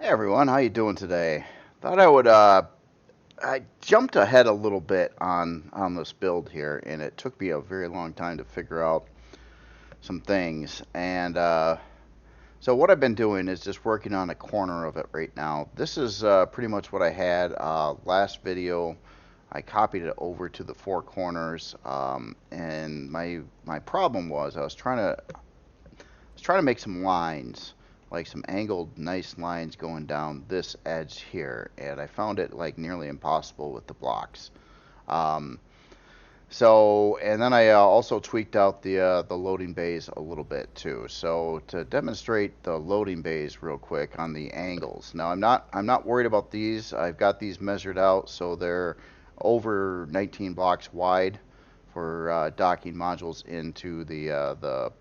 Hey everyone, how you doing today? Thought I jumped ahead a little bit on this build here, and it took me a very long time to figure out some things. And so what I've been doing is just working on a corner of it right now. This is pretty much what I had last video. I copied it over to the four corners, and my problem was I was trying to make some lines, like some angled, nice lines going down this edge here, and I found it like nearly impossible with the blocks. Um, and then I also tweaked out the loading bays a little bit too. So to demonstrate the loading bays real quick on the angles. Now I'm not worried about these. I've got these measured out, so they're over 19 blocks wide for docking modules into the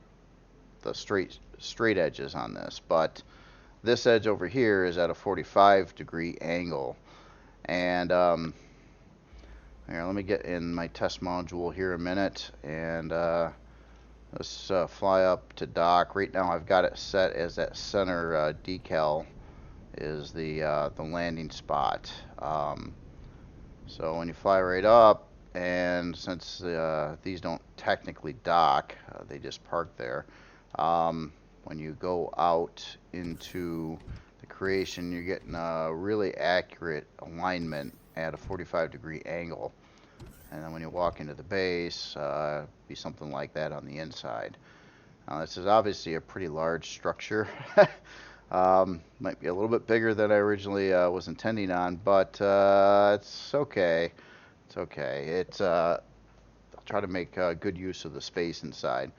straight edges on this, but this edge over here is at a 45-degree angle. And here, let me get in my test module here a minute, and let's fly up to dock. Right now I've got it set as that center decal is the landing spot. So when you fly right up, and since these don't technically dock, they just park there. When you go out into the creation, you're getting a really accurate alignment at a 45-degree angle. And then when you walk into the base, be something like that on the inside. Now, this is obviously a pretty large structure. Might be a little bit bigger than I originally was intending on, but it's okay. It's okay. I'll try to make good use of the space inside.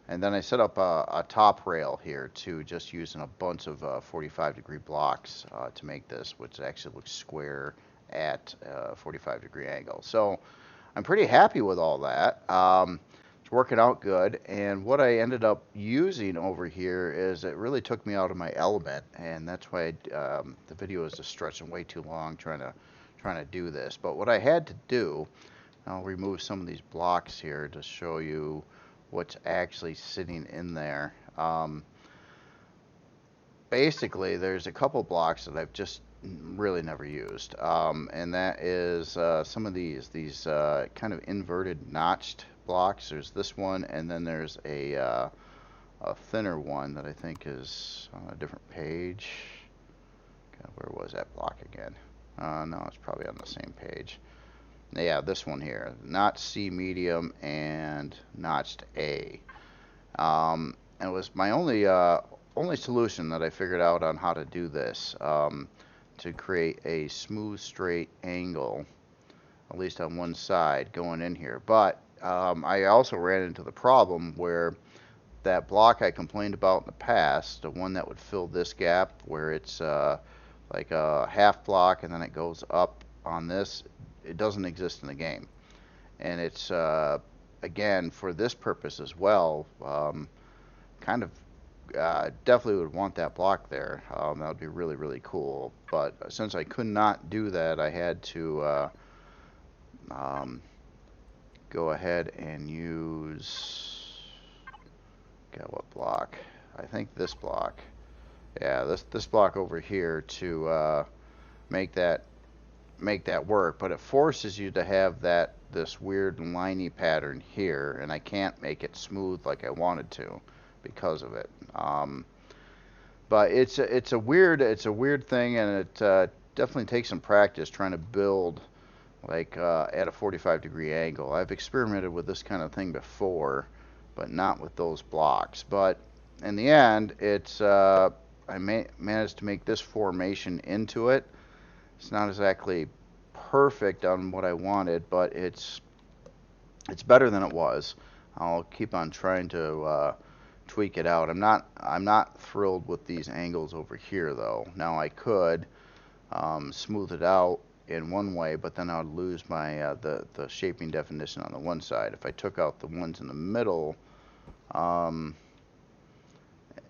And then I set up a top rail here too, just using a bunch of 45-degree blocks to make this, which actually looks square at a 45-degree angle. So I'm pretty happy with all that. It's working out good. And what I ended up using over here is it really took me out of my element, and that's why the video is just stretching way too long trying to do this. But what I had to do, I'll remove some of these blocks here to show you what's actually sitting in there. Basically, there's a couple blocks that I've just really never used, and that is some of these kind of inverted notched blocks. There's this one, and then there's a thinner one that I think is on a different page. God, where was that block again? No, it's probably on the same page. Yeah, this one here, notched C medium and notched A. It was my only solution that I figured out on how to do this to create a smooth, straight angle, at least on one side going in here. But I also ran into the problem where that block I complained about in the past, the one that would fill this gap where it's like a half block and then it goes up on this, it doesn't exist in the game. And it's again, for this purpose as well, kind of definitely would want that block there. That would be really, really cool. But since I could not do that, I had to go ahead and use, got what block? I think this block. Yeah, this block over here to make that work, but it forces you to have this weird liney pattern here, and I can't make it smooth like I wanted to because of it. But it's a weird thing, and it definitely takes some practice trying to build like at a 45-degree angle. I've experimented with this kind of thing before, but not with those blocks. But in the end, it's I managed to make this formation into it. It's not exactly perfect on what I wanted, but it's better than it was. I'll keep on trying to tweak it out. I'm not thrilled with these angles over here though. Now I could smooth it out in one way, but then I'd lose my the shaping definition on the one side. If I took out the ones in the middle,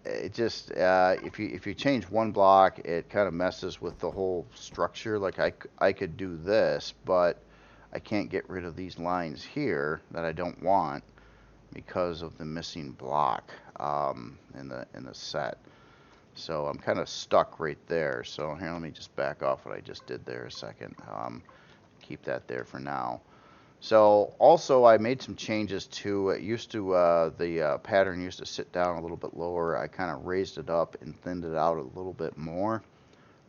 it just if you change one block, it kind of messes with the whole structure. Like I could do this, but I can't get rid of these lines here that I don't want because of the missing block in the set. So I'm kind of stuck right there. So here, let me just back off what I just did there a second. Keep that there for now. So also I made some changes to it. Used to the pattern used to sit down a little bit lower. I kind of raised it up and thinned it out a little bit more,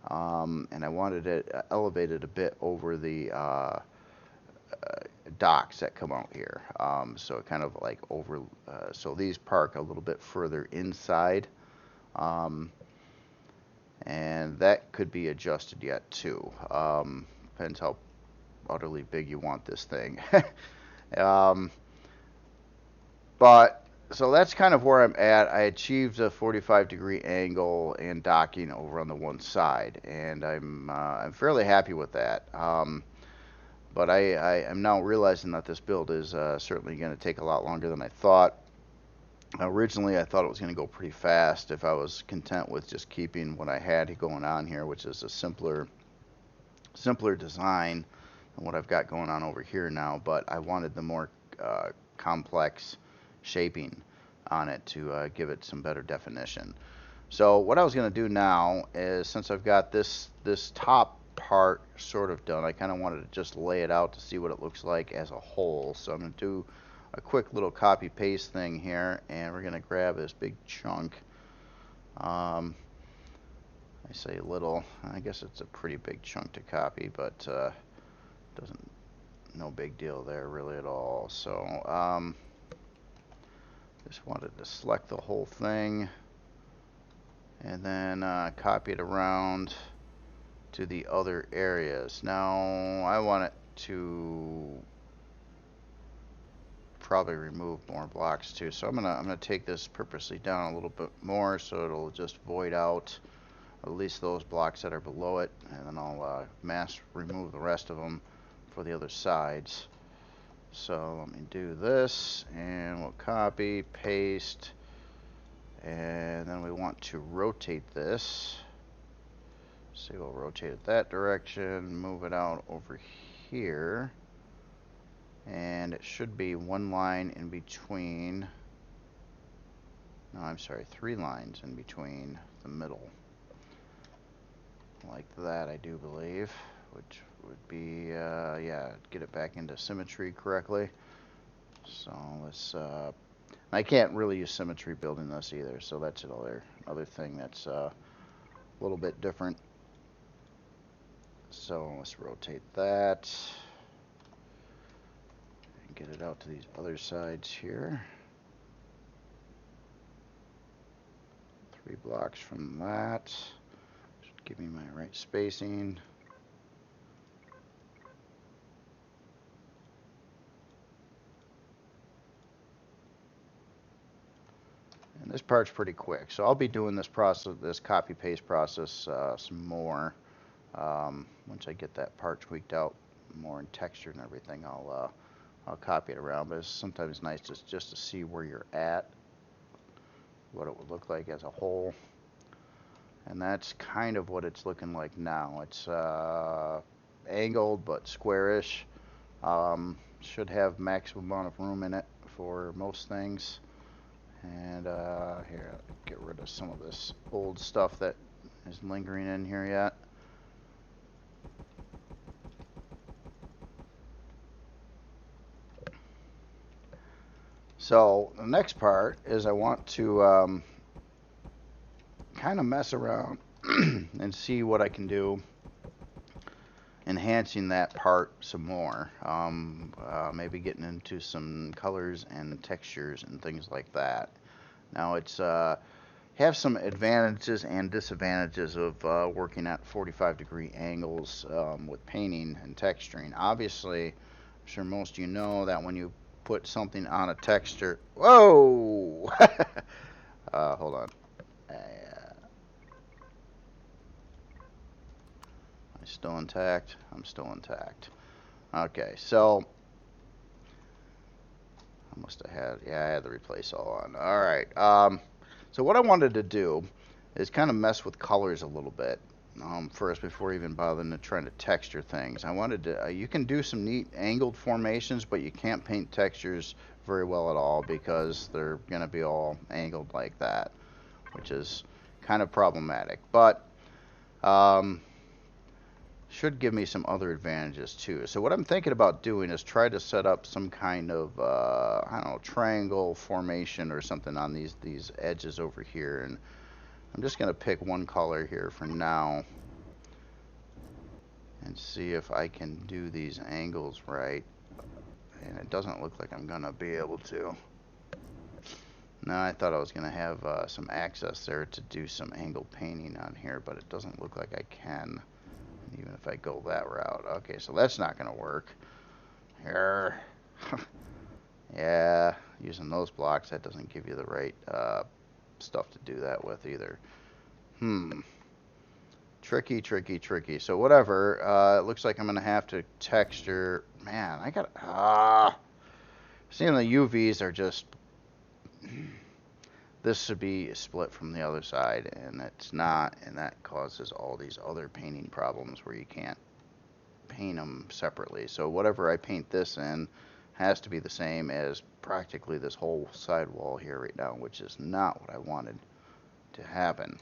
and I wanted it elevated a bit over the docks that come out here. So it kind of like over. So these park a little bit further inside, and that could be adjusted yet too. Depends how utterly big you want this thing. But so that's kind of where I'm at. I achieved a 45-degree angle and docking over on the one side, and I'm fairly happy with that. But I am now realizing that this build is certainly going to take a lot longer than I thought. Originally, I thought it was going to go pretty fast if I was content with just keeping what I had going on here, which is a simpler design than what I've got going on over here now. But I wanted the more complex shaping on it to give it some better definition. So what I was going to do now is, since I've got this top part sort of done, I kind of wanted to just lay it out to see what it looks like as a whole. So I'm going to do a quick little copy paste thing here, and we're going to grab this big chunk. I say little, I guess it's a pretty big chunk to copy, but doesn't, no big deal there really at all. So just wanted to select the whole thing and then copy it around to the other areas. Now I want it to probably remove more blocks too, so I'm gonna take this purposely down a little bit more so it'll just void out at least those blocks that are below it, and then I'll mass remove the rest of them for the other sides. So let me do this, and we'll copy, paste, and then we want to rotate this. So we'll rotate it that direction, move it out over here, and it should be one line in between. No, I'm sorry, 3 lines in between the middle. Like that, I do believe, which would be, yeah, get it back into symmetry correctly. So let's, I can't really use symmetry building this either, so that's another thing that's a little bit different. So let's rotate that and get it out to these other sides here. 3 blocks from that. Should give me my right spacing. And this part's pretty quick, so I'll be doing this process, this copy paste process, some more. Once I get that part tweaked out more in texture and everything, I'll copy it around. But it's sometimes nice just to see where you're at, what it would look like as a whole. And that's kind of what it's looking like now. It's angled but squarish. Should have maximum amount of room in it for most things. And here, get rid of some of this old stuff that is lingering in here yet. So the next part is I want to kind of mess around and see what I can do enhancing that part some more. Maybe getting into some colors and textures and things like that. Now it's have some advantages and disadvantages of working at 45-degree angles with painting and texturing. Obviously, I'm sure most of you know that when you put something on a texture, whoa, hold on. Still intact? I'm still intact. Okay, so I must have had, yeah, I had the replace all on. All right. So what I wanted to do is kind of mess with colors a little bit first before even bothering to trying to texture things. I wanted to, you can do some neat angled formations, but you can't paint textures very well at all because they're going to be all angled like that, which is kind of problematic, but should give me some other advantages too. So what I'm thinking about doing is try to set up some kind of I don't know, triangle formation or something on these edges over here, and I'm just gonna pick one color here for now and see if I can do these angles right. And it doesn't look like I'm gonna be able to. No, I thought I was gonna have some access there to do some angle painting on here, but it doesn't look like I can. Even if I go that route. Okay, so that's not going to work. Here. Yeah, using those blocks, that doesn't give you the right stuff to do that with either. Tricky, tricky, tricky. So whatever. It looks like I'm going to have to texture. Man, I got... seeing the UVs are just... This should be split from the other side, and it's not, and that causes all these other painting problems where you can't paint them separately. So whatever I paint this in has to be the same as practically this whole side wall here right now, which is not what I wanted to happen.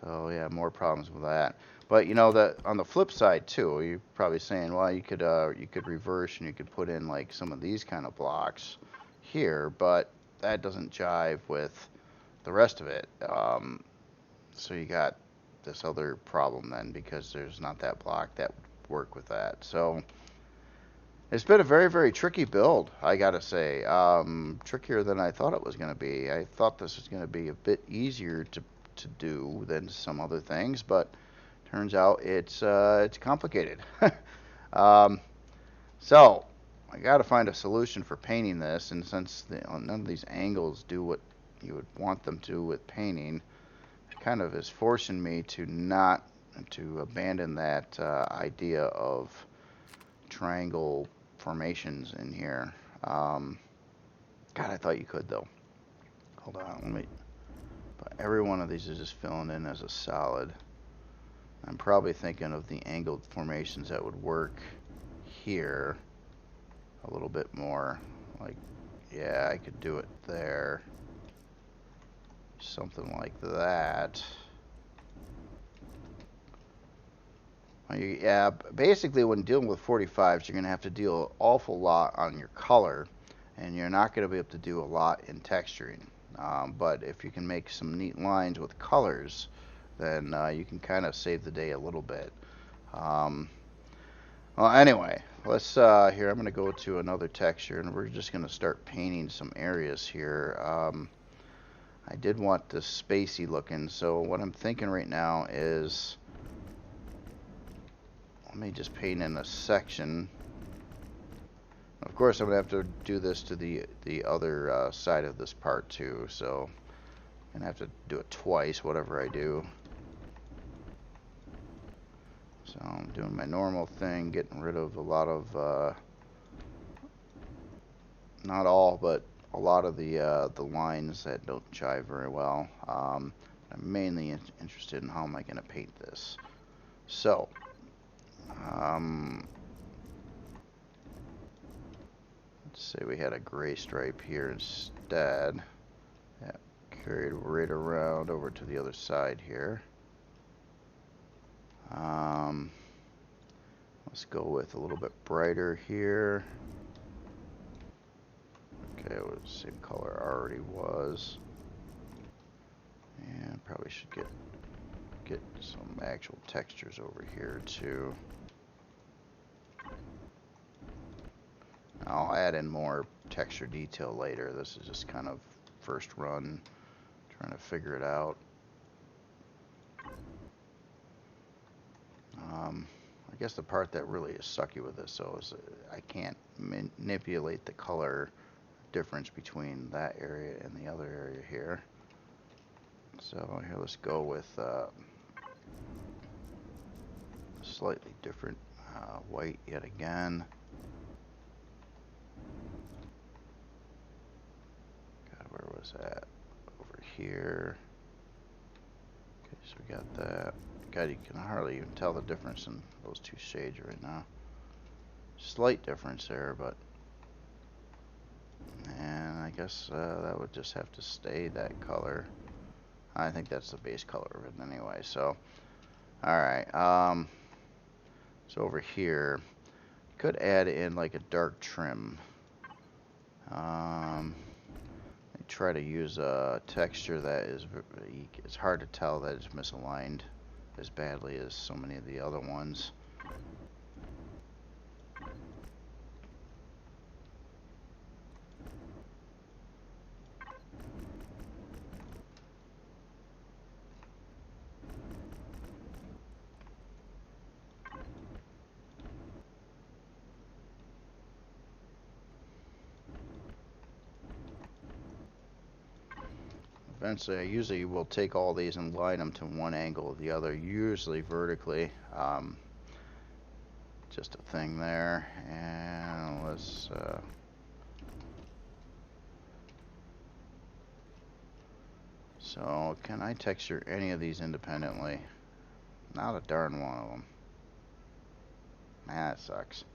So yeah, more problems with that. But you know that on the flip side too, you're probably saying, well, you could reverse and you could put in like some of these kind of blocks here, but that doesn't jive with the rest of it. So you got this other problem then, because there's not that block that would work with that. So it's been a very, very tricky build, I gotta say. Trickier than I thought it was going to be. I thought this was going to be a bit easier to do than some other things, but turns out it's complicated. So I got to find a solution for painting this, and since none of these angles do what you would want them to with painting, it kind of is forcing me to abandon that idea of triangle formations in here. God, I thought you could though. Hold on, let me. But every one of these is just filling in as a solid. I'm probably thinking of the angled formations that would work here a little bit more. Like, yeah, I could do it there. Something like that. Yeah, basically when dealing with 45s, you're going to have to deal an awful lot on your color, and you're not going to be able to do a lot in texturing. But if you can make some neat lines with colors, then you can kind of save the day a little bit. Well, anyway, let's here. I'm going to go to another texture, and we're just going to start painting some areas here. I did want this spacey looking, so what I'm thinking right now is, let me just paint in a section. Of course, I'm going to have to do this to the other side of this part too, so I'm going to have to do it twice, whatever I do. So I'm doing my normal thing, getting rid of a lot of, not all, but a lot of the lines that don't jive very well. I'm mainly interested in how am I going to paint this. So, let's say we had a gray stripe here instead. Yeah, carried right around over to the other side here. Let's go with a little bit brighter here. Okay, it was the same color already was. And probably should get some actual textures over here too. I'll add in more texture detail later. This is just kind of first run, trying to figure it out. I guess the part that really is sucky with this, though, is I can't manipulate the color difference between that area and the other area here. So here, let's go with slightly different white yet again. God, where was that? Over here. Okay, so we got that. God, you can hardly even tell the difference in those two shades right now. Slight difference there, but, and guess that would just have to stay that color. I think that's the base color of it anyway. So, all right. So over here, could add in like a dark trim. I try to use a texture that is, it's hard to tell that it's misaligned as badly as so many of the other ones. Eventually, I usually will take all these and line them to one angle or the other, usually vertically. Just a thing there, and let's so can I texture any of these independently? Not a darn one of them. Man, that sucks.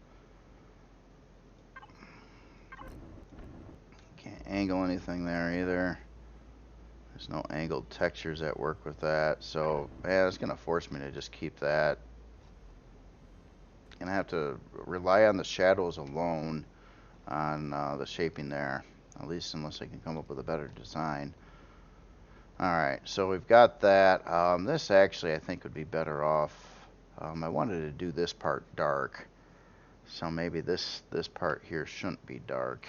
Can't angle anything there either. There's no angled textures that work with that, so yeah, it's gonna force me to just keep that. Gonna have to rely on the shadows alone on the shaping there, at least unless I can come up with a better design. Alright, so we've got that. This actually I think would be better off. I wanted to do this part dark, so maybe this part here shouldn't be dark.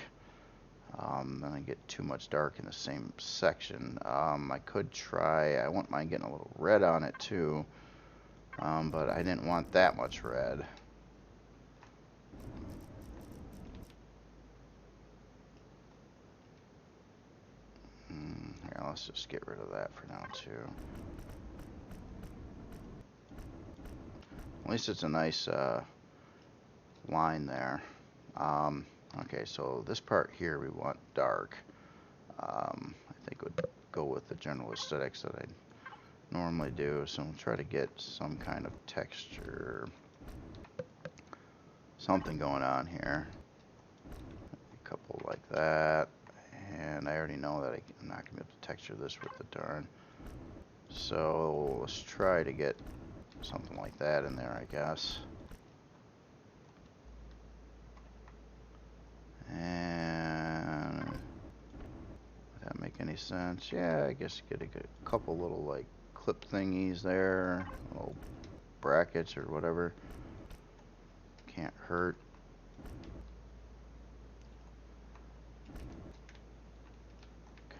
Then I get too much dark in the same section. I could try, I wouldn't mind getting a little red on it too, but I didn't want that much red. Here, let's just get rid of that for now too. At least it's a nice line there. Okay, so this part here we want dark. I think would go with the general aesthetics that I normally do. So we'll try to get some kind of texture, something going on here. A couple like that. And I already know that I'm not going to be able to texture this with the darn. So let's try to get something like that in there, I guess. And would that make any sense? Yeah, I guess get a couple little like clip thingies there, little brackets or whatever. Can't hurt.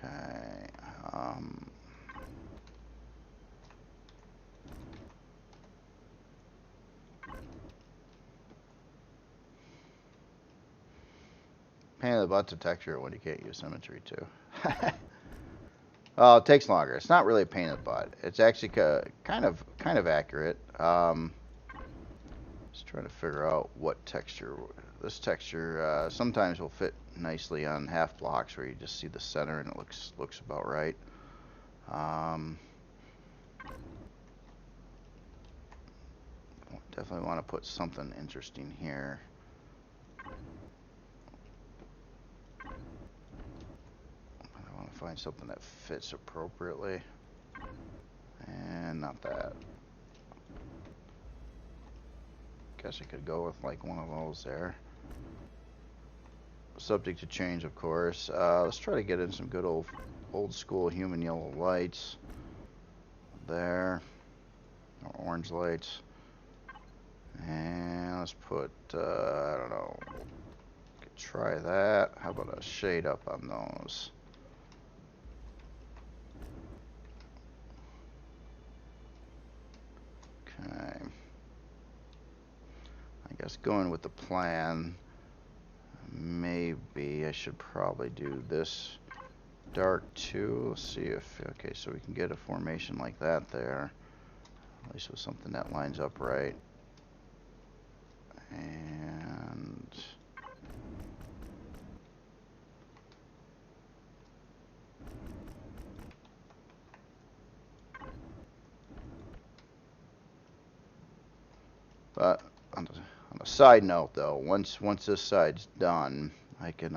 Okay. Pain in the butt to texture when you can't use symmetry too. Well, it takes longer. It's not really a pain in the butt. It's actually kind of accurate. Just trying to figure out what texture. This texture sometimes will fit nicely on half blocks where you just see the center and it looks about right. Definitely want to put something interesting here. I want to find something that fits appropriately. And not that. Guess I could go with like one of those there. Subject to change, of course. Let's try to get in some good old school human yellow lights. There. Or orange lights. And let's put, I don't know. Could try that. How about a shade up on those? Okay. I guess going with the plan, maybe I should probably do this dark too. Let's see if, okay, so we can get a formation like that there. At least with something that lines up right. And but on a side note though, once this side's done, I can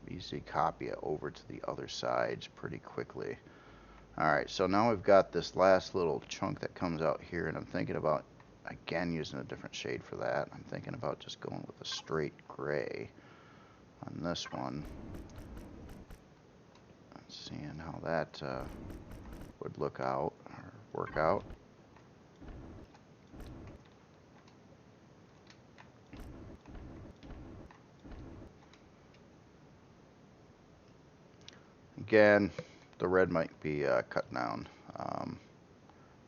easily copy it over to the other sides pretty quickly. Alright, so now we've got this last little chunk that comes out here, and I'm thinking about, again, using a different shade for that. I'm thinking about just going with a straight gray on this one. Seeing how that would look out, or work out. Again, the red might be cut down.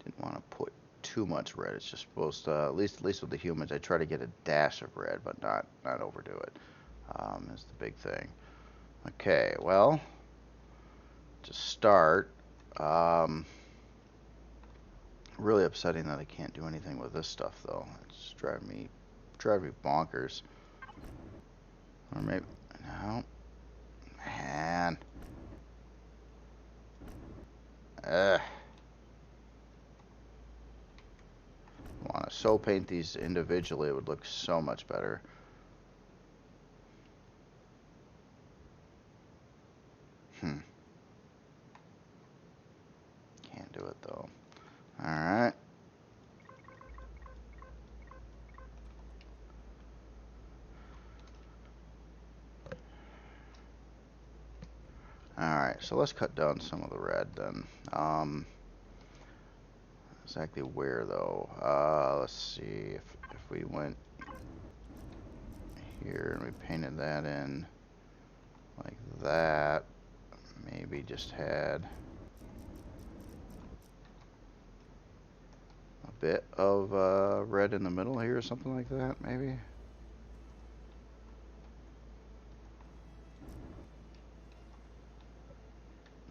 Didn't want to put too much red. It's just supposed to, at least with the humans, I try to get a dash of red, but not overdo it. Is the big thing. Okay, well, to start, really upsetting that I can't do anything with this stuff though. It's driving me bonkers. Or maybe no, man. Want to so paint these individually, it would look so much better. Can't do it though. Alright. Alright, so let's cut down some of the red then. Exactly where though? Let's see if we went here and we painted that in like that, maybe just had a bit of red in the middle here or something like that, maybe.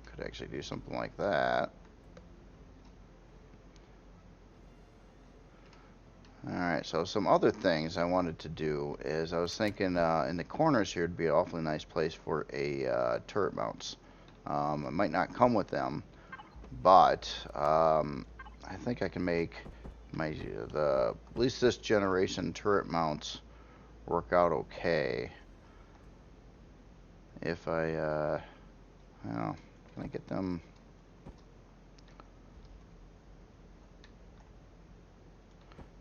Could actually do something like that. Alright, so some other things I wanted to do is I was thinking in the corners here would be an awfully nice place for a turret mounts. It might not come with them, but I think I can make my at least this generation turret mounts work out okay. If I well, can I get them?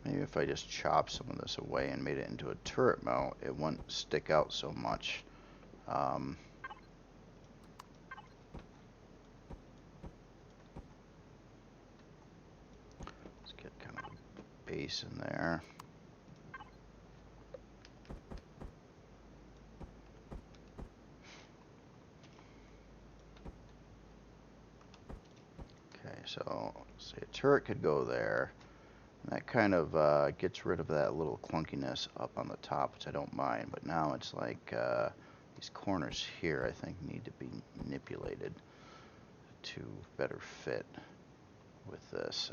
Maybe if I just chop some of this away and made it into a turret mount, it wouldn't stick out so much. Let's get kind of a base in there. Okay, so say a turret could go there. That kind of gets rid of that little clunkiness up on the top, which I don't mind. But now it's like these corners here, I think, need to be manipulated to better fit with this.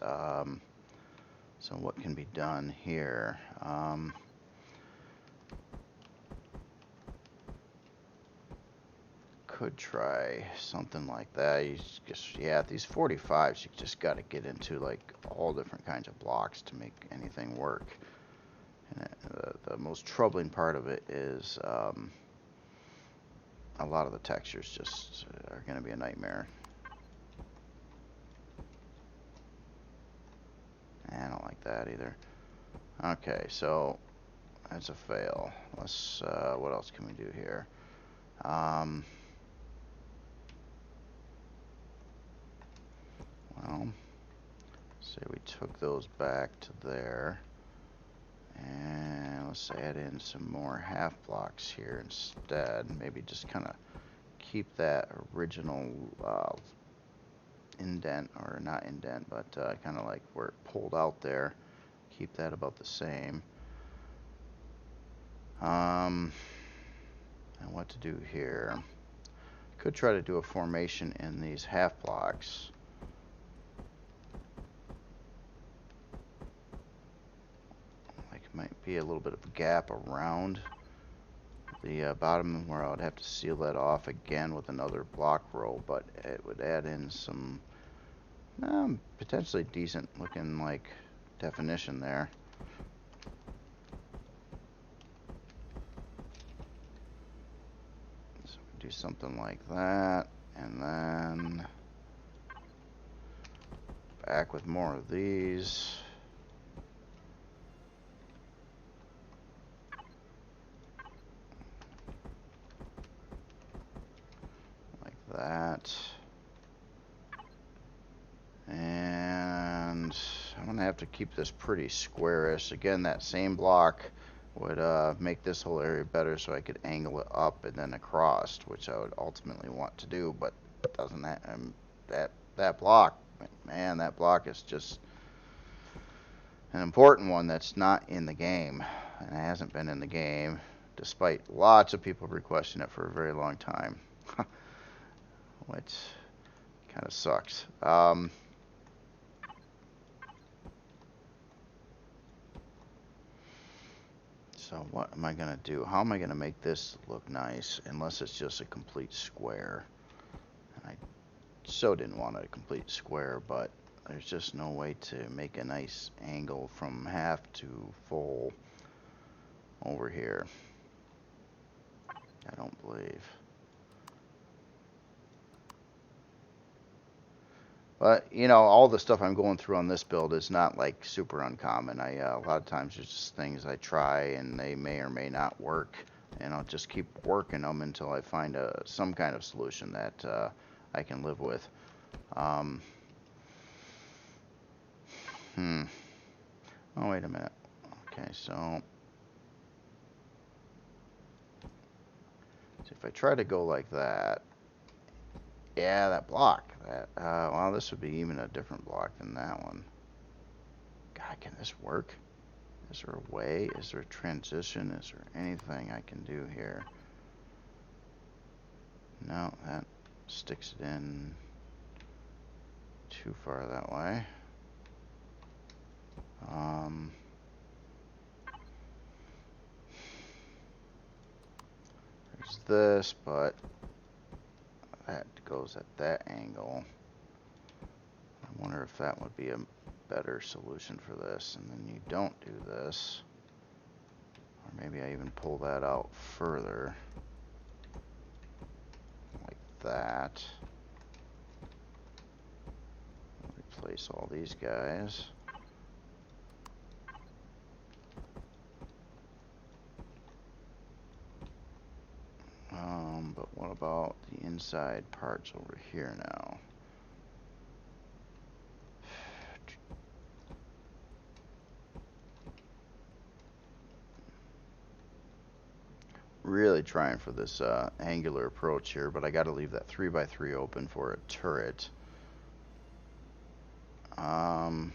So what can be done here? Could try something like that. You just, yeah, these 45s, you just got to get into like all different kinds of blocks to make anything work. And the most troubling part of it is a lot of the textures just are going to be a nightmare. I don't like that either. Okay, so that's a fail. Let's what else can we do here? Well, say we took those back to there, and let's add in some more half blocks here instead. Maybe just kind of keep that original indent, or not indent, but kind of like where it pulled out there. Keep that about the same. And what to do here? Could try to do a formation in these half blocks. Like might be a little bit of a gap around the bottom where I would have to seal that off again with another block row, but it would add in some potentially decent looking like definition there. So we do something like that, and then back with more of these. Like that. And I'm going to have to keep this pretty squarish. Again, that same block would make this whole area better so I could angle it up and then across, which I would ultimately want to do, but doesn't that block, man, that block is just an important one that's not in the game, and it hasn't been in the game despite lots of people requesting it for a very long time, which kind of sucks. So what am I going to do? How am I going to make this look nice unless it's just a complete square? And I so didn't want a complete square, but there's just no way to make a nice angle from half to full over here. I don't believe. But, you know, all the stuff I'm going through on this build is not like super uncommon. A lot of times it's just things I try and they may or may not work, and I'll just keep working them until I find some kind of solution that I can live with. Oh, wait a minute. Okay, so if I try to go like that, yeah, that block. Well, this would be even a different block than that one. God, can this work? Is there a way? Is there a transition? Is there anything I can do here? No, that sticks it in too far that way. There's this, but that goes at that angle. I wonder if that would be a better solution for this. And then you don't do this. Or maybe I even pull that out further. Like that. Replace all these guys. But what about the inside parts over here now? Really trying for this angular approach here, but I got to leave that 3x3 open for a turret. Man.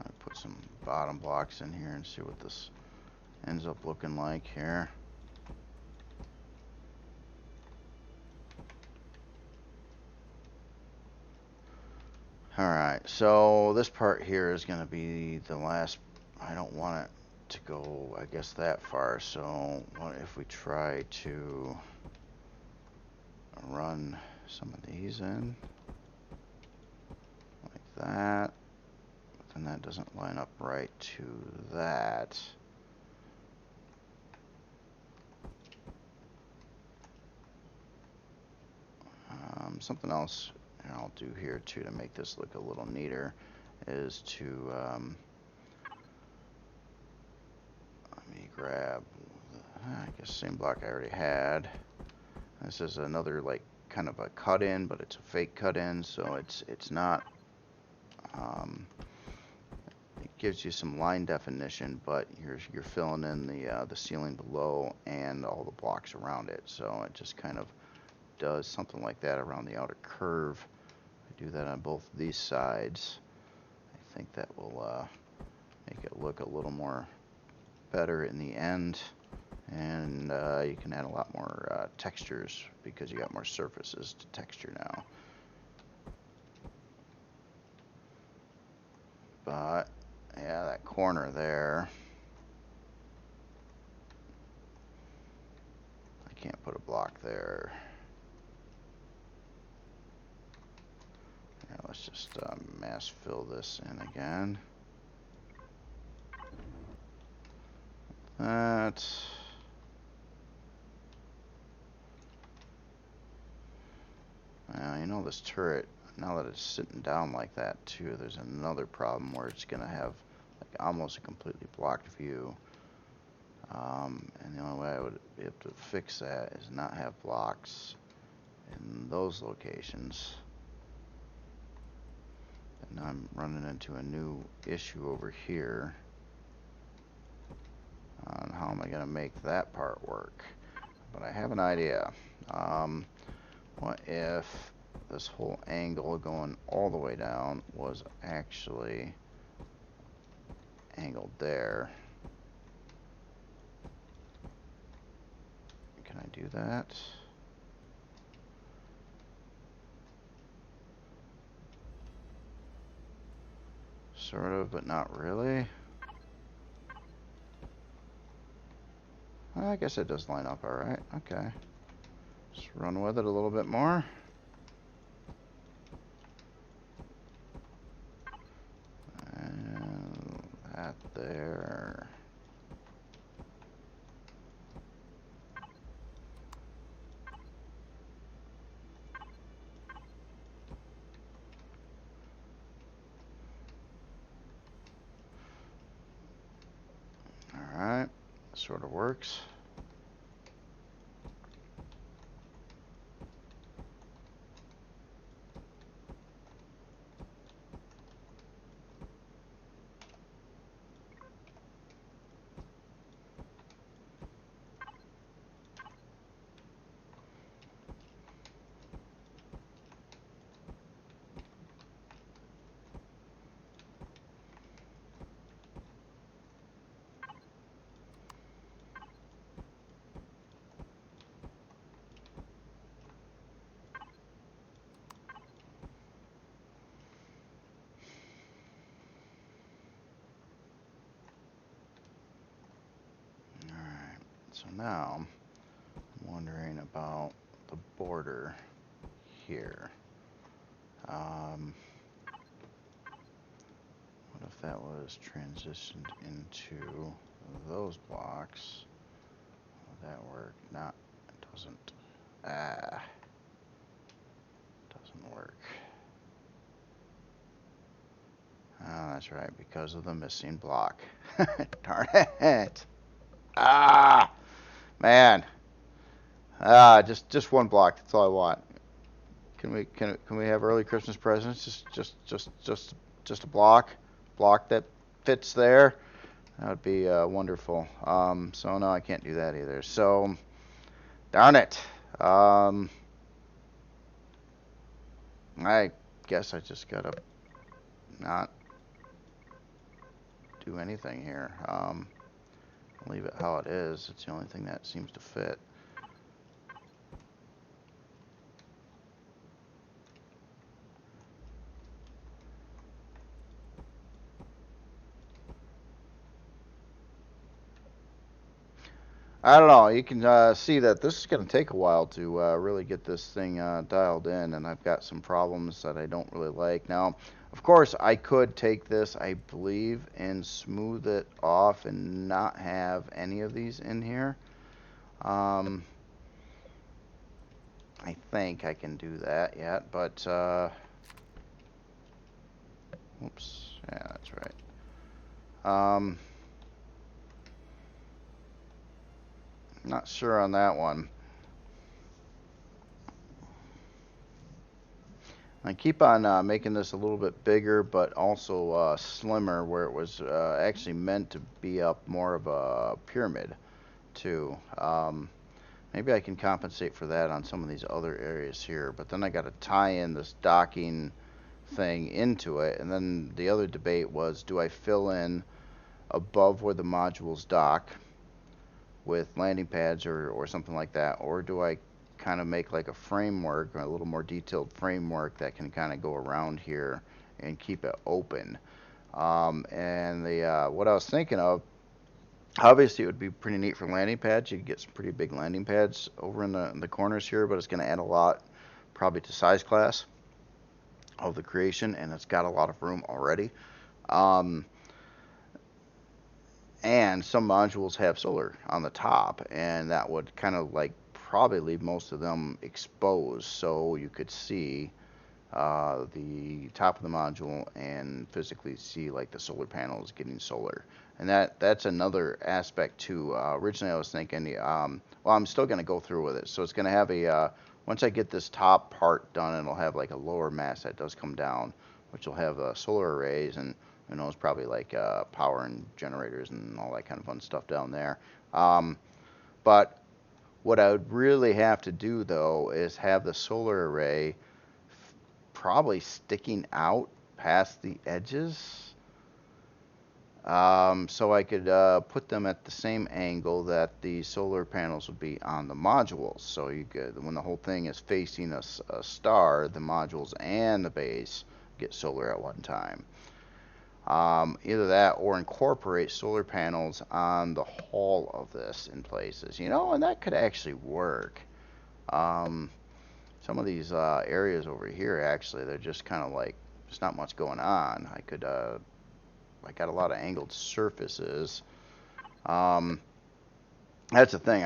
I'll put some bottom blocks in here and see what this ends up looking like here. Alright, so this part here is going to be the last. I don't want it to go, I guess, that far, so what if we try to run some of these in like that, but then that doesn't line up right to that. Something else I'll do here too to make this look a little neater is to let me grab, I guess, same block I already had. This is another like kind of a cut in, but it's a fake cut in, so it's not. It gives you some line definition, but you're filling in the ceiling below and all the blocks around it. So it just kind of does something like that around the outer curve. I do that on both these sides. I think that will make it look a little more better in the end, and you can add a lot more textures because you got more surfaces to texture now. But yeah, that corner there, I can't put a block there. Yeah, let's just fill this in again. That. Now, you know, this turret, now that it's sitting down like that too, there's another problem where it's going to have like almost a completely blocked view. And the only way I would be able to fix that is not have blocks in those locations. And now I'm running into a new issue over here on how am I going to make that part work. But I have an idea. What if this whole angle going all the way down was actually angled there? Can I do that? Sort of, but not really. I guess it does line up alright. Okay. Just run with it a little bit more. And that there. Alright. Sort of works. So now, I'm wondering about the border here. What if that was transitioned into those blocks? Would that work? Not, it doesn't. Doesn't work. Oh, that's right, because of the missing block. Darn it. Man. Just one block. That's all I want. Can we have early Christmas presents? Just a block that fits there. That would be wonderful. So no, I can't do that either. So, darn it. I guess I just gotta not do anything here. Leave it how it is. It's the only thing that seems to fit. I don't know. You can see that this is going to take a while to really get this thing dialed in, and I've got some problems that I don't really like. Now, of course, I could take this, I believe, and smooth it off and not have any of these in here. I think I can do that yet, but oops, yeah, that's right. Not sure on that one. I keep on making this a little bit bigger, but also slimmer, where it was actually meant to be up more of a pyramid, too. Maybe I can compensate for that on some of these other areas here, but then I got to tie in this docking thing into it, and then the other debate was, do I fill in above where the modules dock with landing pads or something like that, or do I kind of make like a framework, a little more detailed framework that can kind of go around here and keep it open. And the what I was thinking of, obviously it would be pretty neat for landing pads. You could get some pretty big landing pads over in the corners here, but it's going to add a lot probably to size class. of the creation, and it's got a lot of room already. Um, and some modules have solar on the top, and that would kind of like probably leave most of them exposed, so you could see the top of the module and physically see like the solar panels getting solar. And that's another aspect too. Originally I was thinking, well, I'm still going to go through with it. So it's going to have once I get this top part done, it'll have like a lower mass that does come down, which will have solar arrays and who knows, probably like power and generators and all that kind of fun stuff down there. But what I would really have to do though is have the solar array probably sticking out past the edges, so I could put them at the same angle that the solar panels would be on the modules. So you could, when the whole thing is facing a star, the modules and the base get solar at one time. Either that or incorporate solar panels on the hull of this in places, and that could actually work. Some of these areas over here, actually, they're just kind of like, there's not much going on. I got a lot of angled surfaces. That's the thing.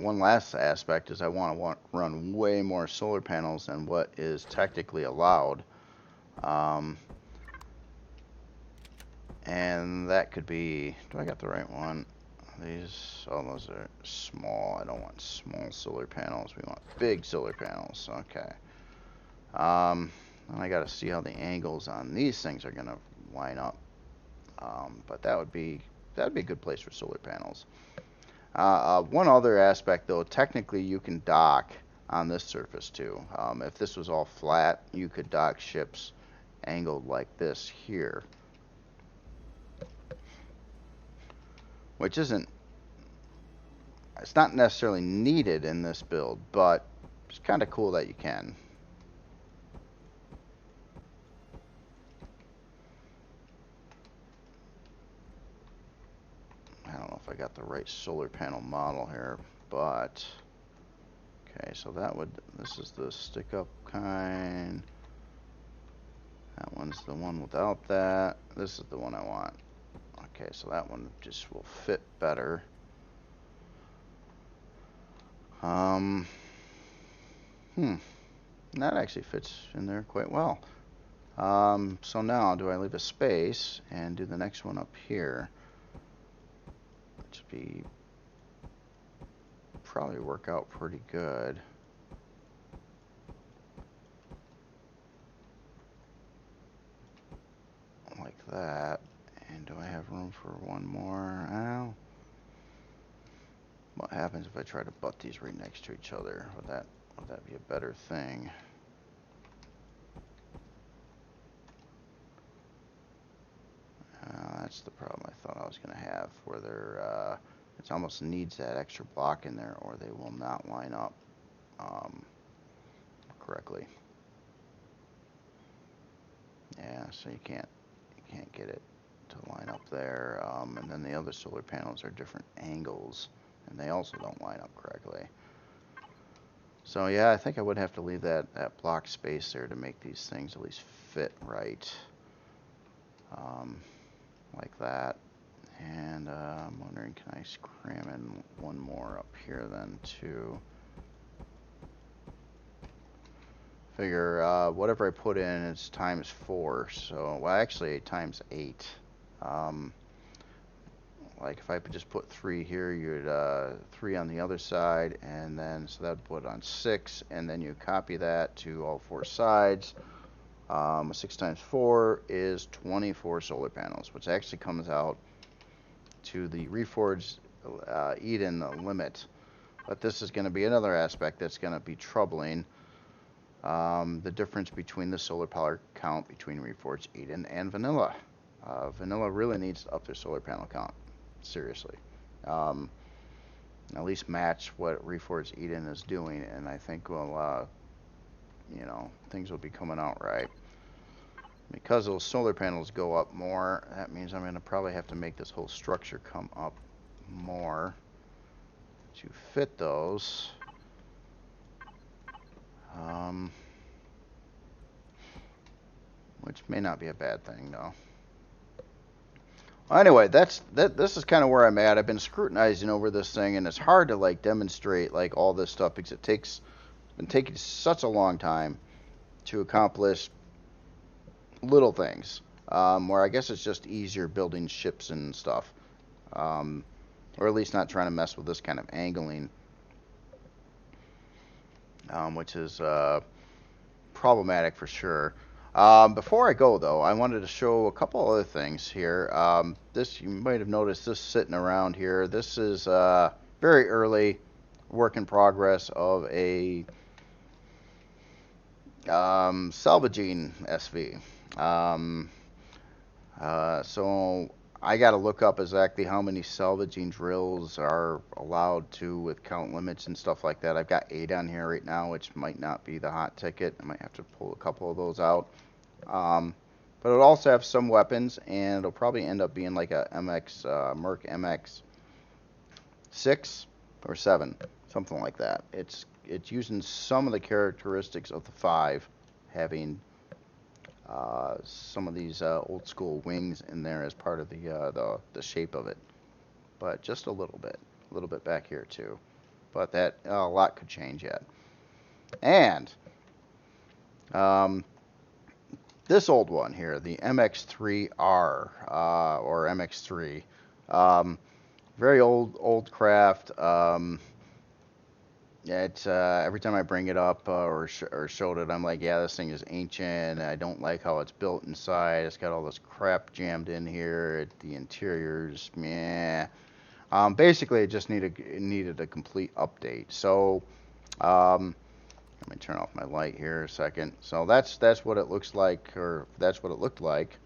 One last aspect is I want to run way more solar panels than what is technically allowed. And that could be, do I got the right one? These, those are small. I don't want small solar panels. We want big solar panels. Okay. And I got to see how the angles on these things are going to line up. But that'd be a good place for solar panels. One other aspect, though, technically you can dock on this surface too. If this was all flat, you could dock ships angled like this here, which it's not necessarily needed in this build, but it's kind of cool that you can. I don't know if I got the right solar panel model here, but okay, so this is the stick up kind. That one's the one without that. This is the one I want. Okay, so that one just will fit better. That actually fits in there quite well. So now, do I leave a space and do the next one up here? Which would be probably work out pretty good. Like that. And do I have room for one more? Ow. What happens if I try to butt these right next to each other? Would that be a better thing? That's the problem I thought I was going to have, where it almost needs that extra block in there, or they will not line up correctly. Yeah, so you can't get it to line up there. And then the other solar panels are different angles, and they also don't line up correctly. So yeah, I think I would have to leave that block space there to make these things at least fit right. Like that. And I'm wondering, can I cram in one more up here then too? Figure whatever I put in is times 4, so, well, actually times 8. Like if I just put 3 here, you'd 3 on the other side, and then so that would put on 6, and then you copy that to all 4 sides. 6 times 4 is 24 solar panels, which actually comes out to the Reforged Eden limit. But this is going to be another aspect that's going to be troubling. The difference between the solar power count between Reforged Eden and Vanilla. Vanilla really needs to up their solar panel count, seriously. At least match what Reforged Eden is doing, and I think we'll, things will be coming out right. Because those solar panels go up more, that means I'm going to probably have to make this whole structure come up more to fit those. which may not be a bad thing, though. Anyway, this is kind of where I'm at. I've been scrutinizing over this thing, and it's hard to like demonstrate like all this stuff because it's been taking such a long time to accomplish little things. Where I guess it's just easier building ships and stuff, or at least not trying to mess with this kind of angling, which is problematic for sure. Before I go, though, I wanted to show a couple other things here. This, you might have noticed this sitting around here. This is very early work in progress of a salvaging SV. So I got to look up exactly how many salvaging drills are allowed to with count limits and stuff like that. I've got 8 on here right now, which might not be the hot ticket. I might have to pull a couple of those out. But it'll also have some weapons, and it'll probably end up being like a Merc MX-6 or 7, something like that. It's using some of the characteristics of the 5, having some of these old school wings in there as part of the shape of it, but just a little bit back here too. But that a lot could change yet. And this old one here, the MX-3R or MX-3, very old craft. It's every time I bring it up or showed it, I'm like, yeah, this thing is ancient. I don't like how it's built inside. It's got all this crap jammed in here. The interior's meh. Basically, it just needed a complete update. So let me turn off my light here a second. So that's what it looks like, or that's what it looked like.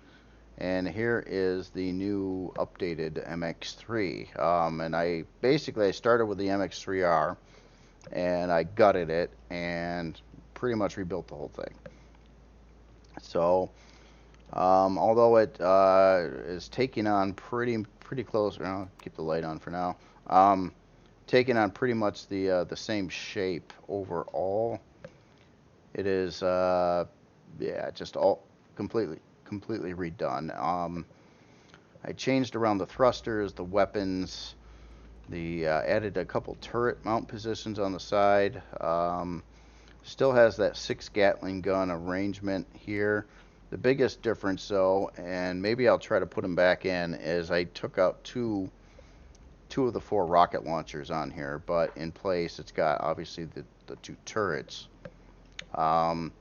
And here is the new updated MX-3. And I started with the MX-3R. And I gutted it and pretty much rebuilt the whole thing. So, although it is taking on pretty close, I'll keep the light on for now. Taking on pretty much the same shape overall. It is, yeah, just all completely redone. I changed around the thrusters, the weapons. Added a couple turret mount positions on the side. Still has that 6 Gatling gun arrangement here. The biggest difference, though, and maybe I'll try to put them back in, is I took out two of the 4 rocket launchers on here, but in place it's got obviously the 2 turrets. And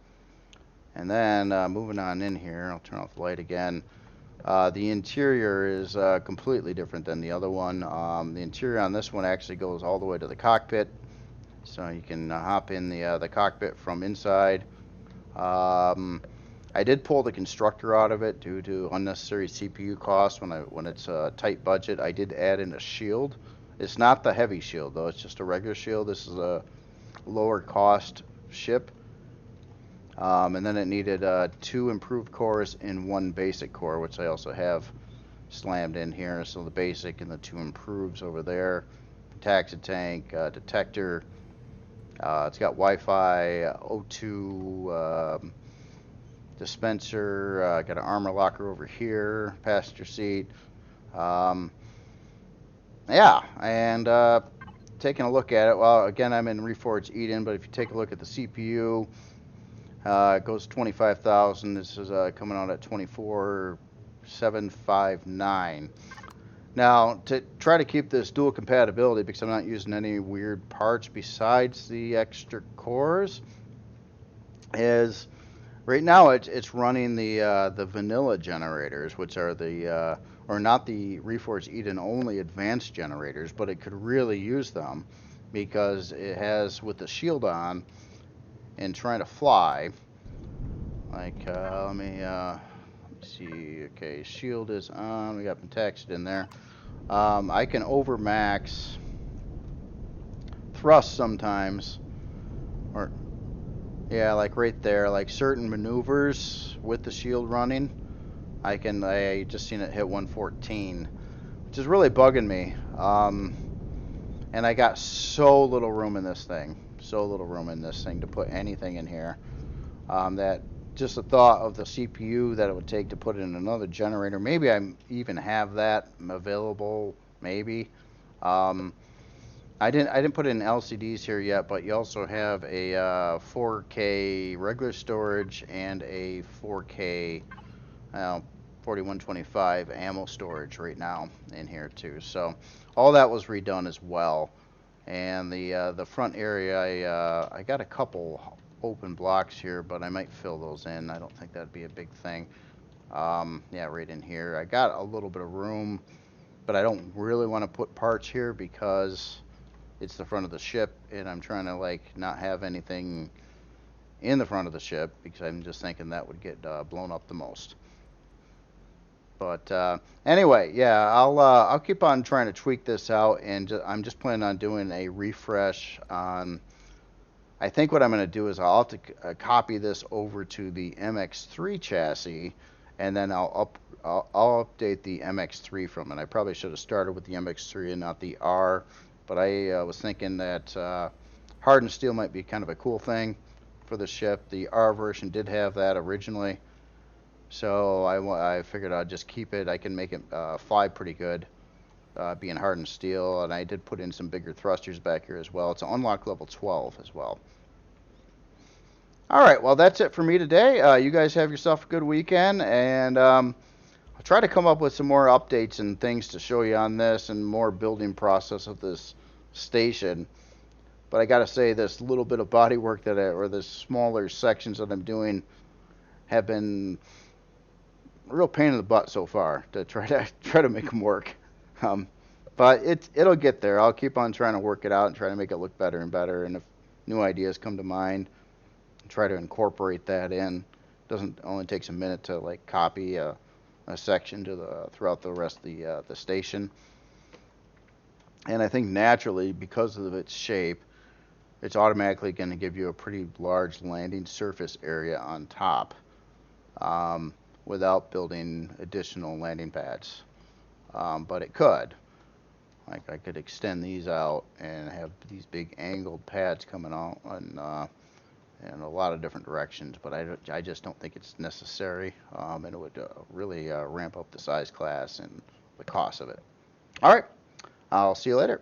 then moving on in here, I'll turn off the light again. The interior is completely different than the other one. The interior on this one actually goes all the way to the cockpit, so you can hop in the cockpit from inside. I did pull the constructor out of it due to unnecessary CPU costs when it's a tight budget. I did add in a shield. It's not the heavy shield though; it's just a regular shield. This is a lower cost ship. And then it needed 2 improved cores and 1 basic core, which I also have slammed in here. So the basic and the 2 improves over there. Taxi tank, detector. It's got Wi-Fi, O2 dispenser. Got an armor locker over here, passenger seat. Yeah, and taking a look at it. Well, again, I'm in Reforged Eden, but if you take a look at the CPU. It goes 25,000. This is coming out at 24,759. Now, to try to keep this dual compatibility, because I'm not using any weird parts besides the extra cores, is right now it's running the vanilla generators, which are the or not the Reforged Eden only advanced generators, but it could really use them because it has, with the shield on and trying to fly, like let me see. Okay, shield is on. We got some text in there. I can overmax thrust sometimes, or yeah, like right there, like certain maneuvers with the shield running. I just seen it hit 114, which is really bugging me. And I got so little room in this thing. To put anything in here, that just the thought of the CPU that it would take to put in another generator. Maybe I even have that available. Maybe. Um, I didn't put in LCDs here yet, but you also have a 4K regular storage and a 4K 4125 ammo storage right now in here too. So all that was redone as well. And the front area, I got a couple open blocks here, but I might fill those in. I don't think that'd be a big thing. Yeah, right in here. I got a little bit of room, but I don't really want to put parts here because it's the front of the ship, and I'm trying to like not have anything in the front of the ship because I'm just thinking that would get blown up the most. But anyway, yeah, I'll keep on trying to tweak this out, and I'm just planning on doing a refresh on. I think what I'm going to do is I'll have to copy this over to the MX3 chassis, and then I'll update the MX3 from it. I probably should have started with the MX3 and not the R, but I was thinking that hardened steel might be kind of a cool thing for the ship. The R version did have that originally, so I figured I'd just keep it. I can make it fly pretty good, being hardened steel, and I did put in some bigger thrusters back here as well. It's an unlock level 12 as well. All right, well, that's it for me today. You guys have yourself a good weekend, and I'll try to come up with some more updates and things to show you on this and more building process of this station. But I got to say, this little bit of body work or the smaller sections that I'm doing have been a real pain in the butt so far to try to make them work. But it'll get there. I'll keep on trying to work it out and try to make it look better and better. And if new ideas come to mind, try to incorporate that in. Doesn't only takes a minute to like copy a section to throughout the rest of the station. And I think naturally, because of its shape, it's automatically going to give you a pretty large landing surface area on top, without building additional landing pads. But it could. Like I could extend these out and have these big angled pads coming out in a lot of different directions, but I just don't think it's necessary, and it would really ramp up the size class and the cost of it. All right, I'll see you later.